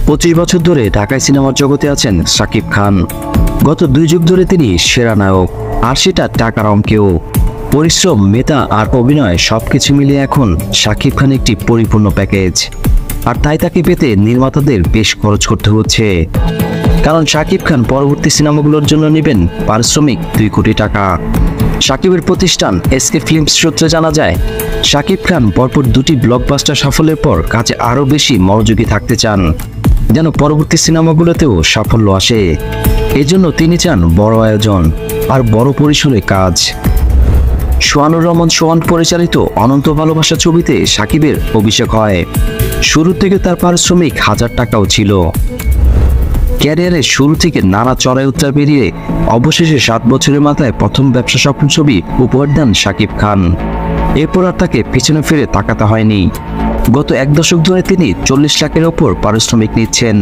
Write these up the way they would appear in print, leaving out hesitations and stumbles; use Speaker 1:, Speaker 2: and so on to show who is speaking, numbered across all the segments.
Speaker 1: 25 বছর ধরে ঢাকায় সিনেমার জগতে আছেন শাকিব খান। গত 2 যুগ ধরে তিনি সেরা নায়ক, আর সেটা টাকার অঙ্কেও। পরিশ্রম, মেধা আর অভিনয় সবকিছু মিলিয়ে এখন শাকিব খান একটি পরিপূর্ণ প্যাকেজ। আর তাই তাকে পেতে নির্মাতাদের বেশ খরচ করতে হচ্ছে, কারণ শাকিব খান পরবর্তী সিনেমাগুলোর জন্য নেবেন পারিশ্রমিক 2 কোটি টাকা। শাকিবের প্রতিষ্ঠান এসকে ফিল্মস সূত্রে জানা যায়, শাকিব খান পরপর 2টি ব্লকবাস্টার সাফল্যের পর কাজে আরও বেশি মনোযোগী থাকতে চান, যেন পরবর্তী সিনেমাগুলোতেও সাফল্য আসে। এজন্য তিনি চান বড় আয়োজন আর বড় পরিসরে কাজ। সোহানুর রহমান সোহান পরিচালিত অনন্ত ভালোবাসা ছবিতে শাকিবের অভিষেক হয়। শুরু থেকে তার পারিশ্রমিক 1000 টাকাও ছিল। ক্যারিয়ারের শুরু থেকে নানা চড়াই উত্তর পেরিয়ে অবশেষে 7 বছরের মাথায় প্রথম ব্যবসা সফল ছবি উপহার দেন শাকিব খান। এরপর আর তাকে পিছনে ফিরে তাকাতে হয়নি। গত 1 দশক ধরে তিনি 40 লাখের ওপর পারিশ্রমিক নিচ্ছেন।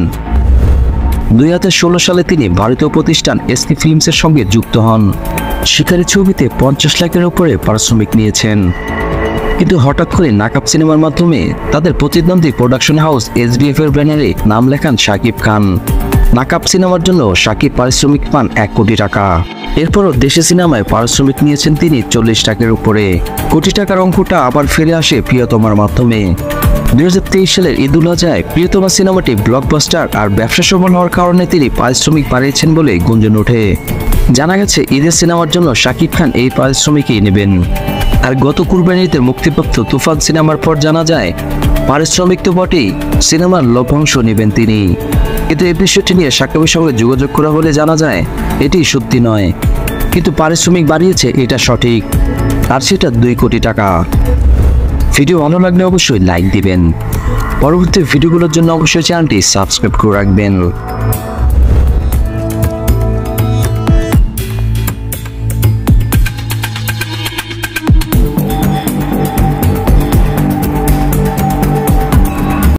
Speaker 1: 2016 সালে তিনি ভারতীয় প্রতিষ্ঠান এসকে ফিল্মসের সঙ্গে যুক্ত হন। শিকারী ছবিতে 50 লাখের উপরে পারিশ্রমিক নিয়েছেন। কিন্তু হঠাৎ করে নাকাব সিনেমার মাধ্যমে তাদের প্রতিদ্বন্দ্বী প্রোডাকশন হাউস এসবিএফ এর ব্যানারে নাম লেখান শাকিব খান। নাকাব সিনেমার জন্য শাকিব পারিশ্রমিক পান 1 কোটি টাকা। এরপরও দেশি সিনেমায় পারিশ্রমিক নিয়েছেন তিনি 40 লাখের উপরে। কোটি টাকার অঙ্কটা আবার ফিরে আসে প্রিয়তমার মাধ্যমে। 2023 সালের ঈদুল আজহায় প্রিয়তমা সিনেমাটি ব্লকবাস্টার আর ব্যবসা সফল হওয়ার কারণে তিনি পারিশ্রমিক বাড়িয়েছেন বলে গুঞ্জন ওঠে। জানা গেছে ঈদের সিনেমার জন্য শাকিব খান এই পারিশ্রমিকই নেবেন। আর গত কুরবানিতে মুক্তিপ্রাপ্ত তুফান সিনেমার পর জানা যায়, পারিশ্রমিক তো বটেই, সিনেমার লভ্যাংশ নেবেন তিনি। কিন্তু এই বিষয়টি নিয়ে শাকিবের সঙ্গে যোগাযোগ করা হলে জানা যায় এটি সত্যি নয়, কিন্তু পারিশ্রমিক বাড়িয়েছে এটা সঠিক, আর সেটা 2 কোটি টাকা। ভিডিও ভালো লাগলে অবশ্যই লাইক দিবেন। পরবর্তী ভিডিওগুলোর জন্য অবশ্যই চ্যানেলটি সাবস্ক্রাইব করে রাখবেন।